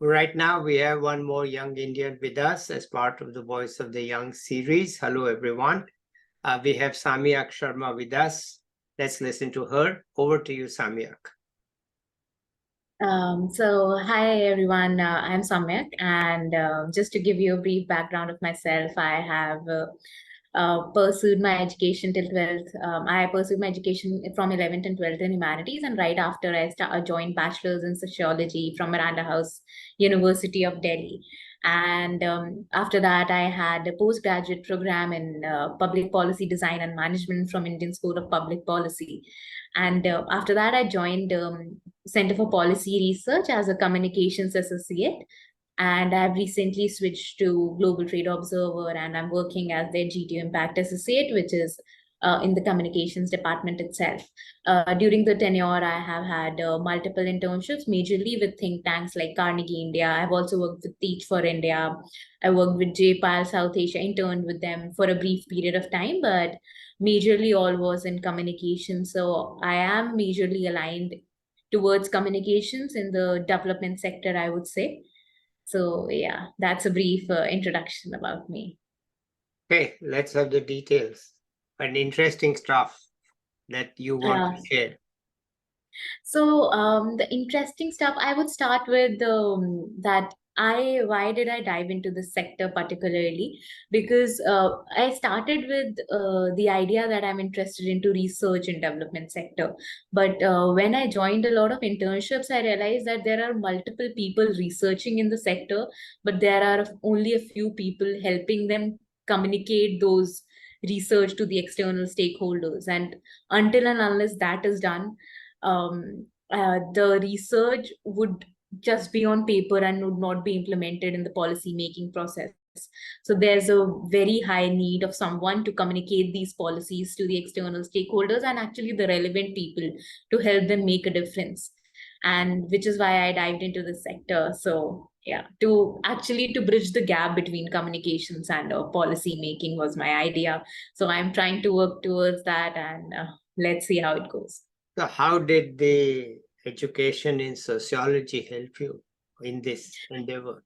Right now, we have one more young Indian with us as part of the Voice of the Young series. Hello, everyone. We have Samyak Sharma with us. Let's listen to her. Over to you, Samyak. Hi everyone, I'm Samyak, and just to give you a brief background of myself, I have pursued my education till 12th. I pursued my education from 11th and 12th in humanities, and right after I joined bachelor's in sociology from Miranda House University of Delhi. And after that, I had a postgraduate program in public policy design and management from Indian School of Public Policy. And after that, I joined Center for Policy Research as a communications associate. And I've recently switched to Global Trade Observer, and I'm working as their GTO Impact Associate, which is in the communications department itself. During the tenure, I have had multiple internships, majorly with think tanks like Carnegie India. I've also worked with Teach for India. I worked with JPAL South Asia, interned with them for a brief period of time, but majorly all was in communication. So I am majorly aligned towards communications in the development sector, I would say. So yeah, that's a brief introduction about me. Okay, let's have the details and interesting stuff that you want to share. So the interesting stuff, I would start with why did I dive into this sector particularly? Because I started with the idea that I'm interested into research and development sector. But when I joined a lot of internships, I realized that there are multiple people researching in the sector, but there are only a few people helping them communicate those research to the external stakeholders. And until and unless that is done, the research would just be on paper and would not be implemented in the policy making process. So there's a very high need of someone to communicate these policies to the external stakeholders and actually the relevant people to help them make a difference. And which is why I dived into this sector. So yeah, to bridge the gap between communications and policy making was my idea. So I'm trying to work towards that, and let's see how it goes. So how did the education in sociology help you in this endeavor?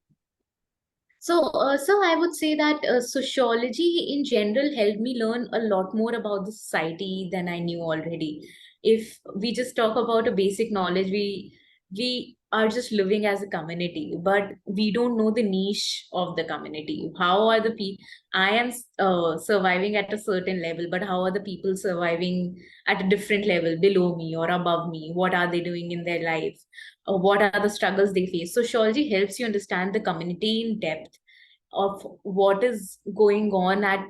So I would say that sociology in general helped me learn a lot more about the society than I knew already. If we just talk about a basic knowledge, we are just living as a community, but we don't know the niche of the community. How are the people? I am surviving at a certain level, but how are the people surviving at a different level below me or above me? What are they doing in their life? What are the struggles they face? Sociology helps you understand the community in depth of what is going on at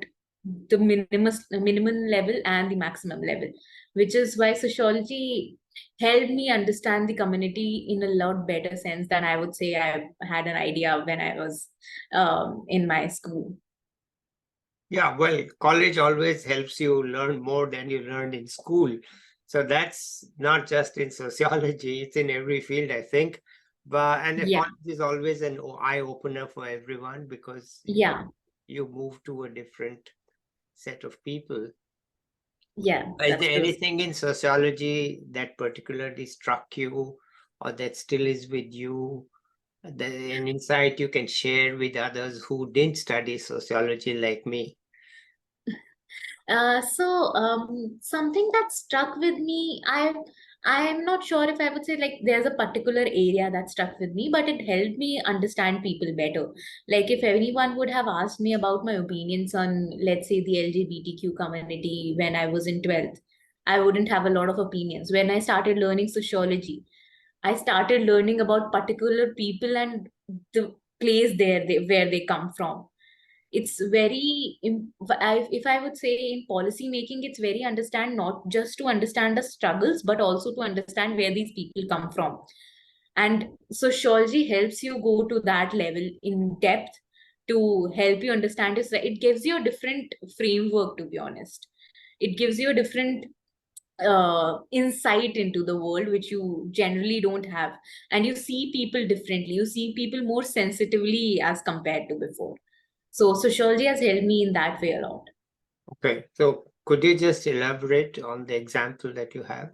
the minimum level and the maximum level, which is why sociology helped me understand the community in a lot better sense than I would say I had an idea when I was in my school. Yeah, well, college always helps you learn more than you learned in school. So that's not just in sociology, it's in every field, I think. And the Yeah, college is always an eye opener for everyone because yeah, you move to a different set of people. yeah, Is that's there true. anything in sociology that particularly struck you or that still is with you? An insight you can share with others who didn't study sociology like me? Something that struck with me, I'm not sure if I would say like there's a particular area that stuck with me, but it helped me understand people better. Like if everyone would have asked me about my opinions on, let's say, the LGBTQ community when I was in 12th, I wouldn't have a lot of opinions. When I started learning sociology, I started learning about particular people and the place where they come from. It's very if I would say in policy making, it's very understand not just to understand the struggles but also to understand where these people come from. And sociology helps you go to that level in depth to help you understand this. It gives you a different framework, to be honest. It gives you a different insight into the world which you generally don't have, and you see people differently, you see people more sensitively as compared to before. So sociology has helped me in that way a lot. Okay, so Could you just elaborate on the example that you have?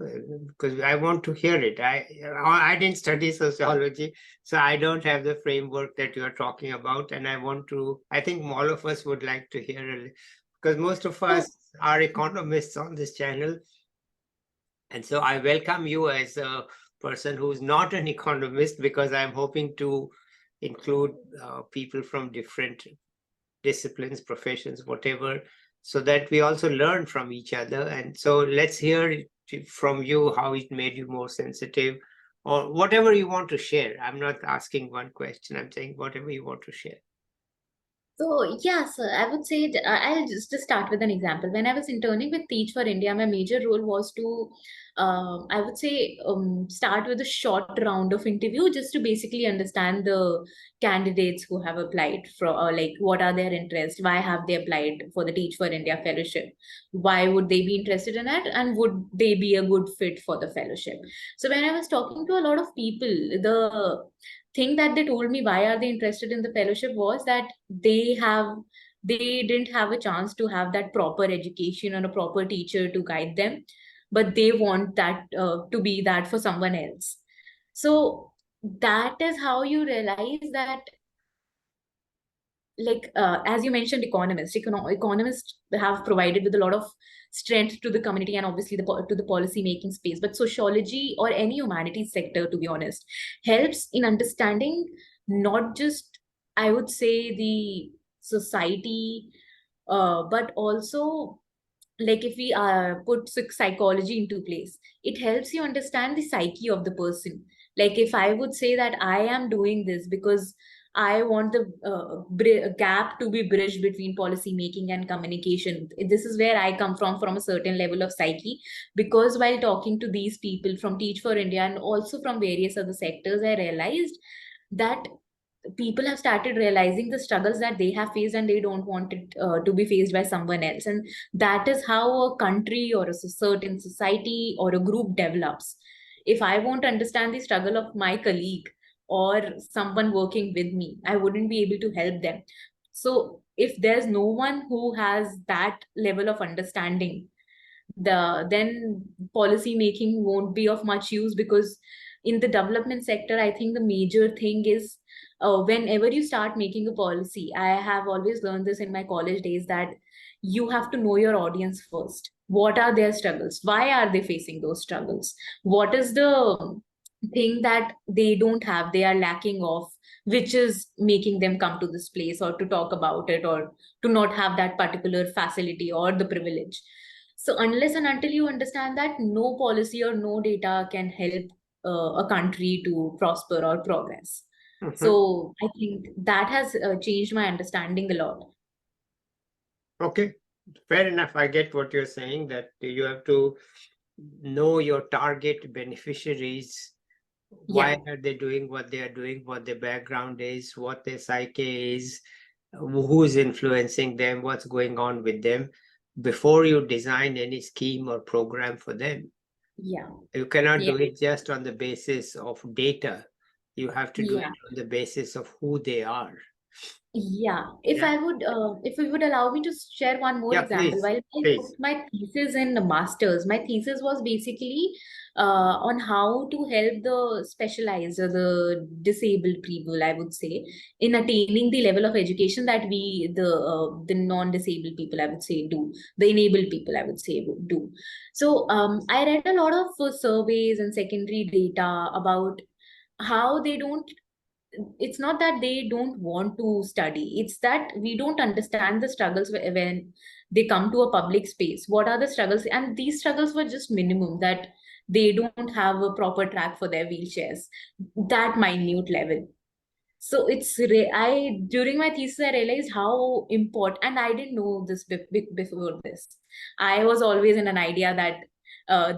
Because I want to hear it. I didn't study sociology, so I don't have the framework that you are talking about. And I think all of us would like to hear, because most of So, us are economists on this channel. And so I welcome you as a person who's not an economist, because I'm hoping to include people from different disciplines, professions, whatever, so that we also learn from each other. And so let's hear from you how it made you more sensitive, or whatever you want to share. I'm not asking one question, I'm saying whatever you want to share. So yes, I would say I'll just start with an example. When I was interning with Teach for India, my major role was to, I would say, start with a short round of interview just to basically understand the candidates who have applied for, like, what are their interests, why have they applied for the Teach for India fellowship, why would they be interested in it, and would they be a good fit for the fellowship. So when I was talking to a lot of people, the thing that they told me why are they interested in the fellowship was that they didn't have a chance to have that proper education and a proper teacher to guide them, but they want that to be that for someone else. So that is how you realize that, like, as you mentioned, economists have provided with a lot of strength to the community and obviously to the policy making space, but sociology or any humanities sector, to be honest, helps in understanding not just, I would say, the society, but also, like, if we put psychology into place, it helps you understand the psyche of the person. Like, if I would say that I am doing this because I want the gap to be bridged between policy making and communication, this is where I come from a certain level of psyche. Because while talking to these people from Teach for India and also from various other sectors, I realized that people have started realizing the struggles that they have faced and they don't want it to be faced by someone else. And that is how a country or a certain society or a group develops. If I won't understand the struggle of my colleague or someone working with me, I wouldn't be able to help them. So if there's no one who has that level of understanding, then policy making won't be of much use. Because in the development sector, I think the major thing is, whenever you start making a policy, I have always learned this in my college days, that you have to know your audience first. What are their struggles? Why are they facing those struggles? What is the thing that they don't have, they are lacking of, which is making them come to this place or to talk about it or to not have that particular facility or the privilege. So unless and until you understand that, no policy or no data can help a country to prosper or progress. Mhm. So I think that has changed my understanding a lot. Okay, fair enough. I get what you're saying, that you have to know your target beneficiaries. Why Yeah, are they doing what they are doing, what their background is, what their psyche is, who's influencing them, what's going on with them, before you design any scheme or program for them. yeah, You cannot yeah, do it just on the basis of data. You have to do it yeah. on the basis of who they are. Yeah, Yeah, if you would allow me to share one more yeah, example, please, while I please. wrote my thesis in the masters, my thesis was basically on how to help the specialized or the disabled people, I would say, in attaining the level of education that the non-disabled people, I would say, do, the enabled people, I would say, do. So I read a lot of surveys and secondary data about how they don't, it's not that they don't want to study, it's that we don't understand the struggles when they come to a public space. What are the struggles? And these struggles were just minimum, that they don't have a proper track for their wheelchairs, that minute level. So I, during my thesis, I realized how important, and I didn't know this before this. I was always in an idea that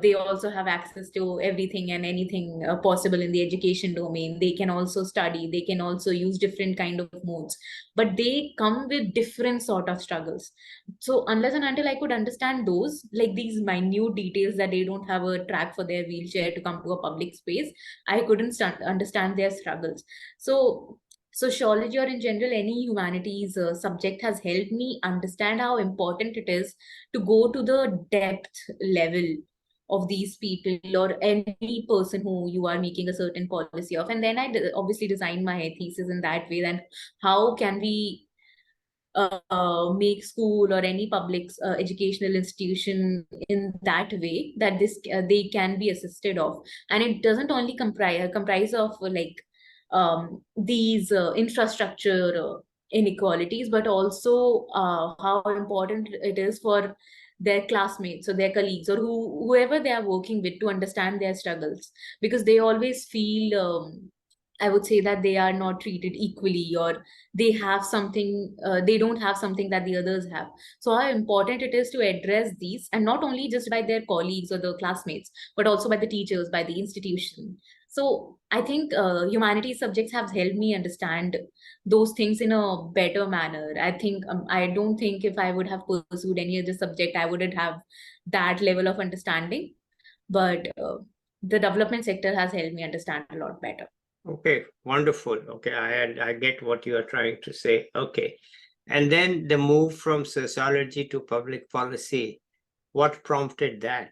they also have access to everything and anything possible in the education domain. They can also study, they can also use different kind of modes, but they come with different sort of struggles. So unless and until I could understand those, like these minute details, that they don't have a track for their wheelchair to come to a public space, I couldn't understand their struggles. So sociology or in general any humanities subject has helped me understand how important it is to go to the depth level of these people or any person who you are making a certain policy of. And then obviously design my thesis in that way. Then how can we make school or any public educational institution in that way that this they can be assisted of. And it doesn't only comprise of these infrastructure inequalities, but also how important it is for their classmates or their colleagues or whoever they are working with to understand their struggles, because they always feel I would say that they are not treated equally, or they have something they don't have something that the others have. So how important it is to address these, and not only just by their colleagues or the classmates, but also by the teachers, by the institution. So I think humanities subjects have helped me understand those things in a better manner. I think I don't think if I would have pursued any other subject I wouldn't have that level of understanding. But the development sector has helped me understand a lot better. Okay, wonderful. Okay, I get what you are trying to say. Okay. And then the move from sociology to public policy, what prompted that?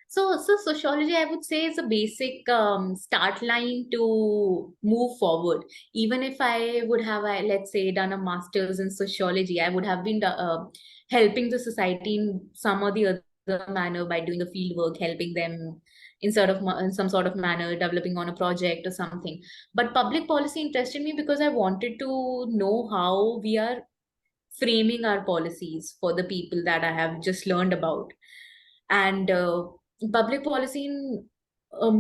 So sociology, I would say, is a basic start line to move forward. Even if I would have, let's say, done a master's in sociology, I would have been helping the society in some or the other manner by doing the field work, helping them in some sort of manner, developing on a project or something. But public policy interested me because I wanted to know how we are framing our policies for the people that I have just learned about. And public policy in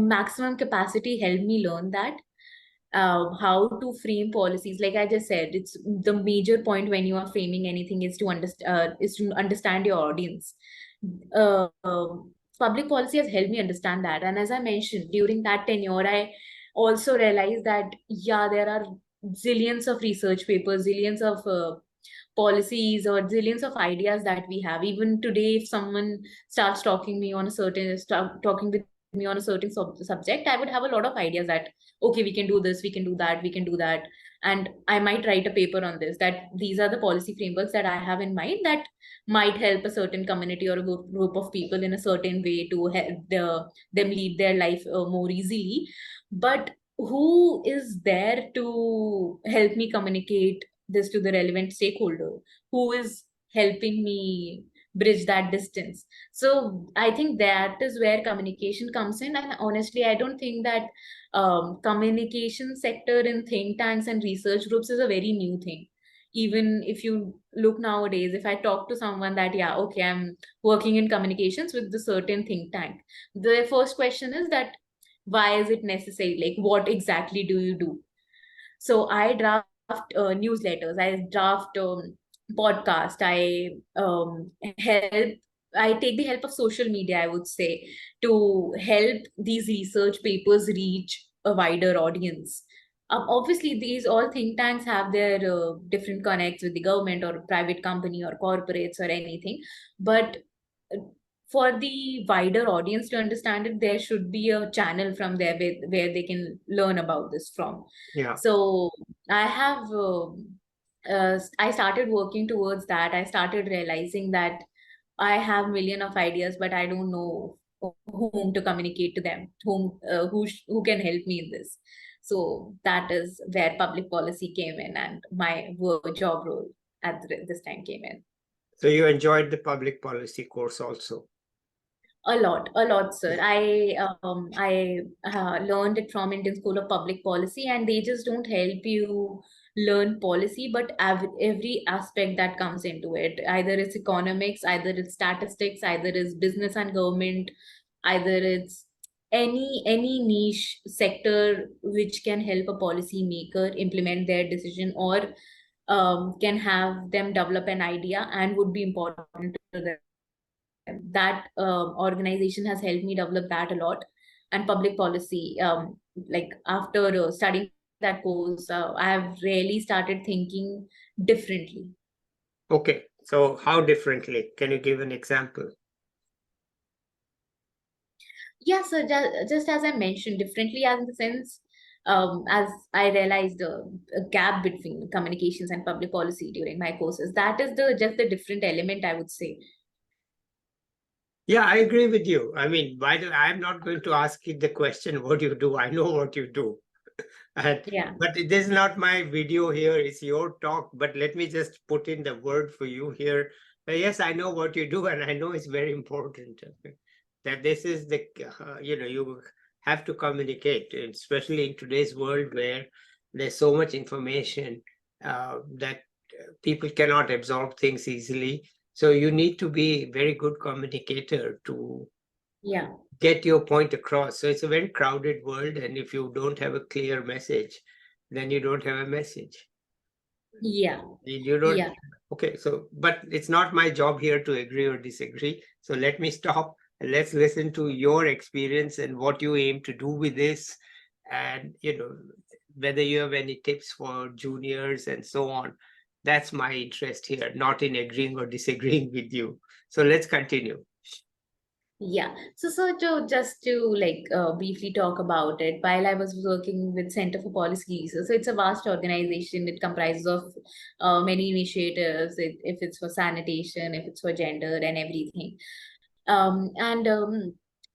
maximum capacity helped me learn that how to frame policies. Like I just said, it's the major point when you are framing anything is to understand your audience. uh, Public policy has helped me understand that, and as I mentioned, during that tenure I also realized that yeah, there are zillions of research papers, zillions of policies or zillions of ideas that we have. Even today, if someone starts start talking with me on a certain subject, I would have a lot of ideas that okay, we can do this, we can do that, we can do that. And I might write a paper on this, that these are the policy frameworks that I have in mind that might help a certain community or a group of people in a certain way to help them lead their life more easily. But who is there to help me communicate this to the relevant stakeholder? Who is helping me bridge that distance? So I think that is where communication comes in. And honestly, I don't think that communication sector in think tanks and research groups is a very new thing. Even if you look nowadays, if I talk to someone that yeah, okay, I'm working in communications with the certain think tank, the first question is that why is it necessary, like what exactly do you do? So I draft newsletters, I draft podcast, help I take the help of social media, I would say, to help these research papers reach a wider audience. Obviously, these all think tanks have their different connects with the government or private company or corporates or anything. But uh, for the wider audience to understand it, there should be a channel from there where they can learn about this from. Yeah. So I have, I started working towards that. I started realizing that I have million of ideas, but I don't know whom to communicate to them, who can help me in this. So that is where public policy came in, and my work job role at this time came in. So you enjoyed the public policy course also? A lot, sir. I learned it from Indian School of Public Policy, and they just don't help you learn policy, but every aspect that comes into it. Either it's economics, either it's statistics, either it's business and government, either it's any niche sector which can help a policy maker implement their decision, or can have them develop an idea and would be important to them. That organization has helped me develop that a lot. And public policy, like after studying that course, I have really started thinking differently. Okay, so how differently? Can you give an example? Yeah, so just as I mentioned, differently as in the sense, as I realized a gap between communications and public policy during my courses. That is just the different element, I would say. Yeah, I agree with you. I mean, I'm not going to ask you the question, what you do. I know what you do. And, Yeah. but this is not my video here, it's your talk. But let me just put in the word for you here. Yes, I know what you do, and I know it's very important, okay, that this is the, you have to communicate, especially in today's world where there's so much information that people cannot absorb things easily. So you need to be a very good communicator to Yeah. get your point across. So it's a very crowded world, and if you don't have a clear message, then you don't have a message. Yeah. You don't. Yeah. Okay, so but it's not my job here to agree or disagree. So let me stop and let's listen to your experience and what you aim to do with this, and whether you have any tips for juniors and so on. That's my interest here, not in agreeing or disagreeing with you. So let's continue. Yeah. So just to briefly talk about it, while I was working with Center for Policy Research, so it's a vast organization. It comprises of many initiatives. If it's for sanitation, if it's for gender and everything. And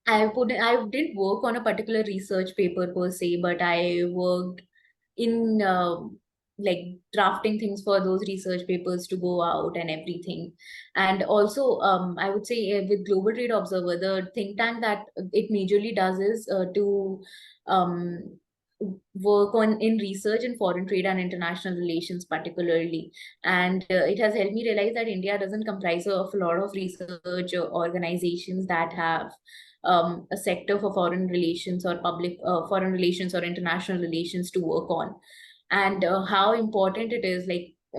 I didn't work on a particular research paper per se, but I worked in like drafting things for those research papers to go out and everything. And also, I would say with Global Trade Observer, the think tank that it majorly does is to um, work on in research in foreign trade and international relations particularly. And it has helped me realize that India doesn't comprise of a lot of research organizations that have a sector for foreign relations or public foreign relations or international relations to work on. And how important it is,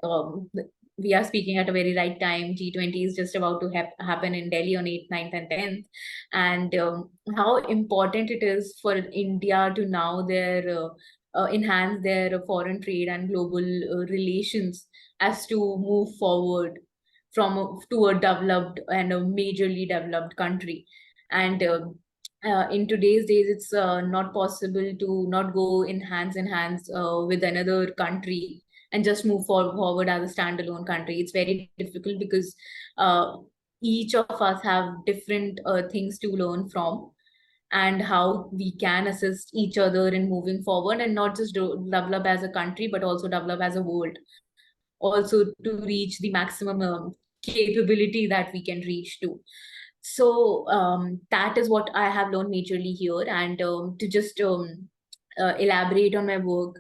um, we are speaking at a very right time. G20 is just about to happen in Delhi on 8th, 9th, and 10th. And how important it is for India to now enhance their foreign trade and global relations as to move forward to a developed and a majorly developed country. And in today's days, it's not possible to not go in hands with another country and just move forward as a standalone country. It's very difficult because uh, each of us have different things to learn from, and how we can assist each other in moving forward and not just develop as a country but also develop as a world, also to reach the maximum capability that we can reach to. So that is what I have learned majorly here. And to just elaborate on my work,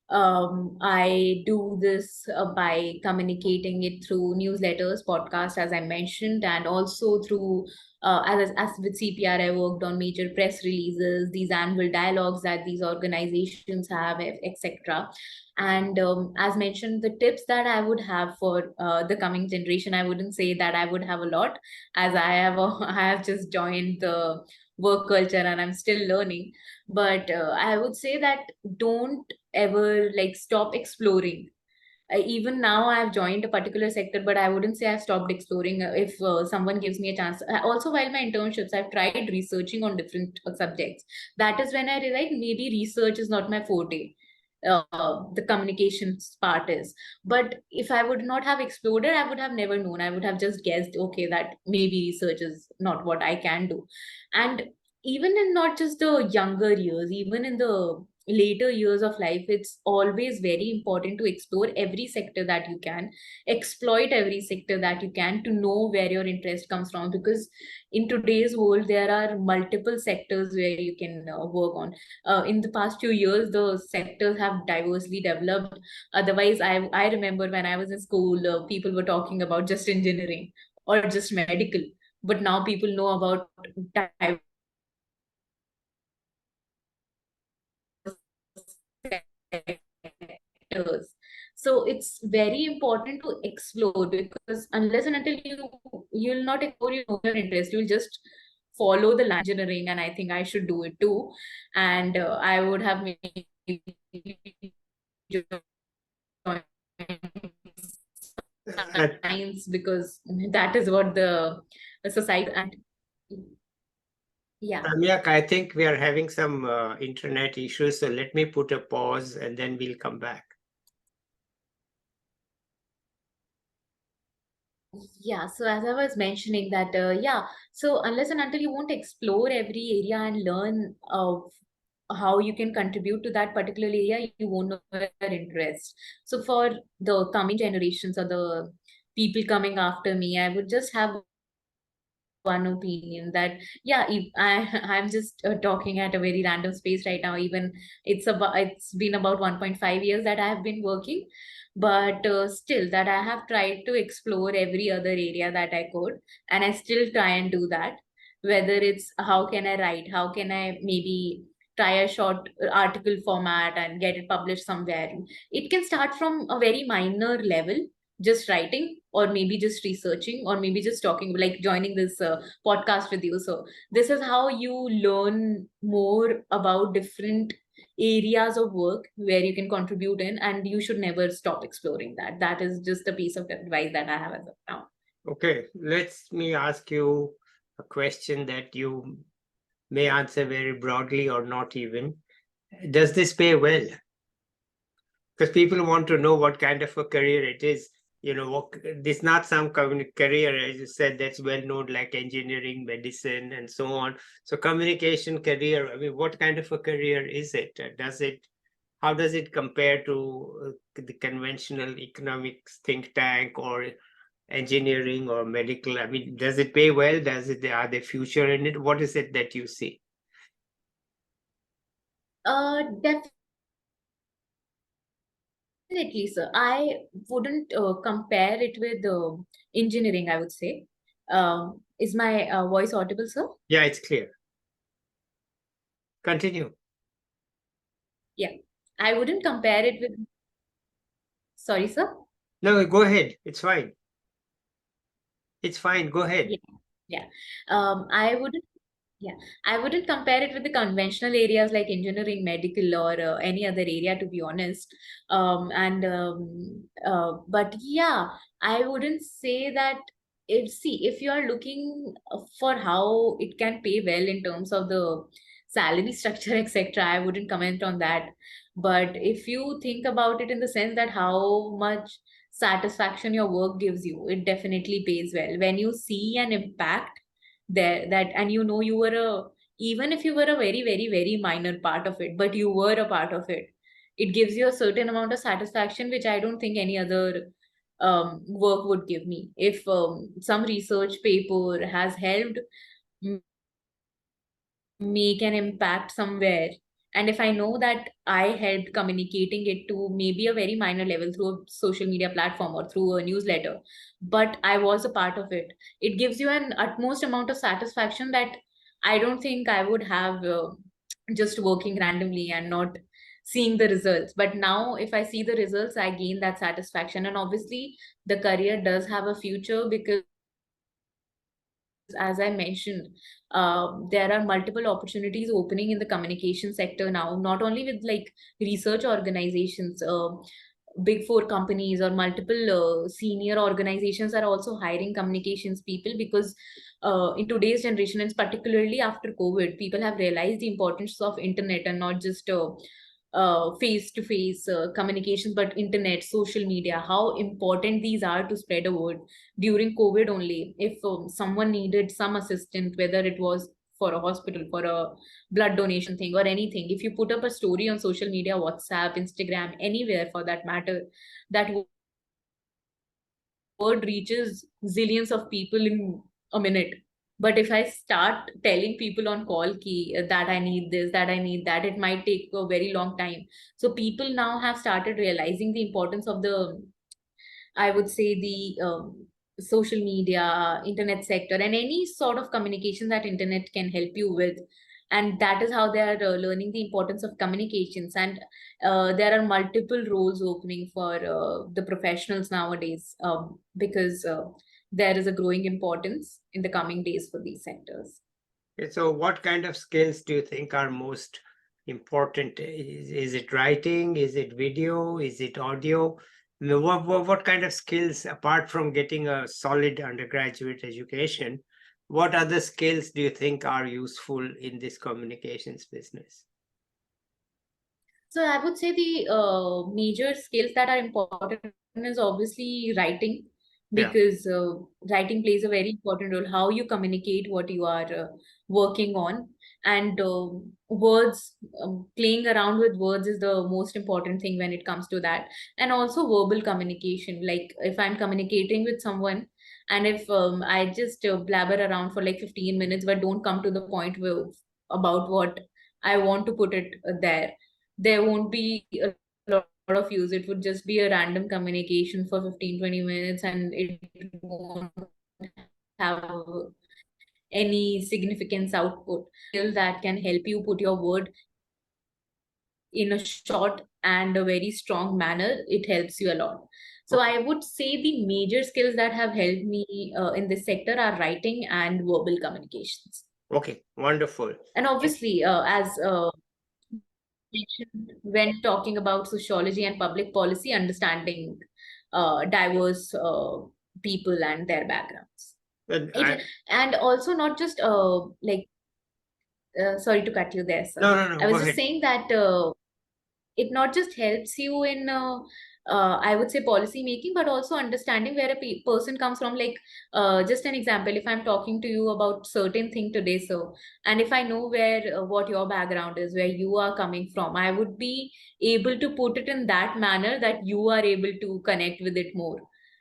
I do this by communicating it through newsletters, podcasts, as I mentioned, and also through as with CPR, I worked on major press releases, these annual dialogues that these organizations have, etc. And as mentioned, the tips that I would have for the coming generation, I wouldn't say that I would have a lot, as I have just joined the work culture and I'm still learning. But I would say that don't ever stop exploring. Even now I've joined a particular sector, but I wouldn't say I've stopped exploring. If someone gives me a chance, also while my internships, I've tried researching on different subjects. That is when I realized maybe research is not my forte. The communications part is. But if I would not have explored it, I would have never known. I would have just guessed, okay, that maybe research is not what I can do. And even in not just the younger years, even in the later years of life, it's always very important to explore every sector that you can, exploit every sector that you can, to know where your interest comes from. Because in today's world, there are multiple sectors where you can work on. In the past few years, the sectors have diversely developed. Otherwise, I remember when I was in school, people were talking about just engineering or just medical. But now people know about diverse sectors. So it's very important to explore, because unless and until you'll not explore your interest, you'll just follow the line engineering, and I think I should do it too. And I would have maybe joined Uh, science because that is what the society and Yeah. Samyak, I think we are having some internet issues, so let me put a pause and then we'll come back. Yeah, so as I was mentioning that, so unless and until you won't explore every area and learn of how you can contribute to that particular area, you won't know your interest. So for the coming generations or the people coming after me, I would just have one opinion that yeah, if I'm just talking at a very random space right now. Even it's been about 1.5 years that I have been working, but still that I have tried to explore every other area that I could, and I still try and do that. Whether it's how can I write, how can I maybe try a short article format and get it published somewhere. It can start from a very minor level, just writing, or maybe just researching, or maybe just talking, like joining this podcast with you. So this is how you learn more about different areas of work where you can contribute in, and you should never stop exploring that. That is just a piece of advice that I have as of now. Okay, let me ask you a question that you may answer very broadly or not even. Does this pay well? Because people want to know what kind of a career it is. You know, this not some career, as you said, that's well known, like engineering, medicine, and so on. So communication career, I mean, what kind of a career is it? How does it compare to the conventional economics think tank or engineering or medical? I mean, does it pay well? Are there future in it? What is it that you see? Definitely, sir. I wouldn't compare it with engineering, I would say. Is my voice audible, sir? Yeah, it's clear. Continue. Yeah. I wouldn't compare it with, sorry, sir. No, go ahead. It's fine. It's fine. Go ahead. Yeah. Yeah. I wouldn't, yeah, I wouldn't compare it with the conventional areas like engineering, medical, or any other area, to be honest. But yeah, I wouldn't say that. If you are looking for how it can pay well in terms of the salary structure, etc., I wouldn't comment on that. But if you think about it in the sense that how much satisfaction your work gives you, it definitely pays well. When you see an impact there, that, and you know, you were a, even if you were a very very very minor part of it, but you were a part of it, it gives you a certain amount of satisfaction which I don't think any other work would give me. If some research paper has helped make an impact somewhere, and if I know that I helped communicating it to maybe a very minor level through a social media platform or through a newsletter, but I was a part of it, it gives you an utmost amount of satisfaction that I don't think I would have just working randomly and not seeing the results. But now if I see the results, I gain that satisfaction. And obviously the career does have a future, because as I mentioned, there are multiple opportunities opening in the communication sector now, not only with like research organizations, big four companies or multiple senior organizations are also hiring communications people, because in today's generation, and particularly after COVID, people have realized the importance of internet, and not just face to face communications, but internet, social media, how important these are to spread a word. During COVID only, if someone needed some assistance, whether it was for a hospital, for a blood donation thing or anything, if you put up a story on social media, WhatsApp, Instagram, anywhere for that matter, that word reaches zillions of people in a minute. But if I start telling people on call key that I need this, that I need that, it might take a very long time. So people now have started realizing the importance of the, I would say, the social media, internet sector, and any sort of communication that internet can help you with. And that is how they are learning the importance of communications. And there are multiple roles opening for the professionals nowadays, because there is a growing importance in the coming days for these sectors. Okay, so what kind of skills do you think are most important? Is it writing? Is it video? Is it audio? I mean, what kind of skills, apart from getting a solid undergraduate education, What other skills do you think are useful in this communications business? So I would say the major skills that are important is obviously writing, Yeah. because writing plays a very important role. How you communicate what you are working on, and words, playing around with words is the most important thing when it comes to that. And also verbal communication. Like if I'm communicating with someone, and if I just blabber around for like 15 minutes, but don't come to the point where, about what I want to put it there, there won't be a lot of use. It would just be a random communication for 15-20 minutes, and it won't have any significance output. Skill that can help you put your word in a short and a very strong manner, it helps you a lot. So Okay. I would say the major skills that have helped me in this sector are writing and verbal communications. Okay. Wonderful. And obviously, as mentioned when talking about sociology and public policy, understanding diverse people and their backgrounds. And It, and also not just like sorry to cut you there, sir. no, I go was just ahead. saying that it not just helps you in I would say policy making, but also understanding where a person comes from. Like just an example, if I'm talking to you about certain thing today, so, and if I know where what your background is, where you are coming from, I would be able to put it in that manner that you are able to connect with it more.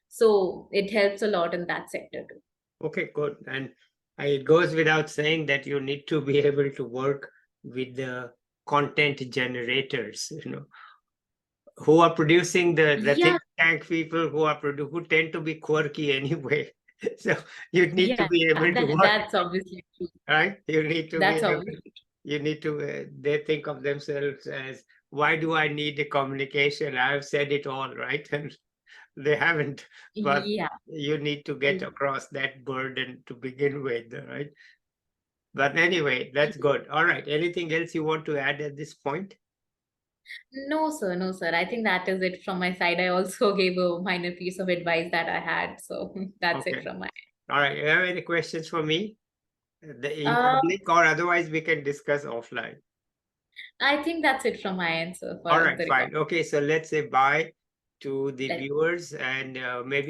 So it helps a lot in that sector too. Okay, good. And it goes without saying that you need to be able to work with the content generators, who are producing the Yeah, think tank people who tend to be quirky anyway. So you need to yeah, be able to work, that's obviously true. right? You need to be That's able, obviously you need to, they think of themselves as, why do I need a communication? I have said it all, right? And they haven't, but yeah. you need to get across that burden to begin with, right? But anyway, that's good. All right. Anything else you want to add at this point? No, sir. No, sir. I think that is it from my side. I also gave a minor piece of advice that I had. So that's it Okay. from my All right. You have any questions for me? In end. public, or otherwise we can discuss offline. I think that's it from my end, sir, All for right, the record. fine. Okay, so let's say bye to the Let viewers, and maybe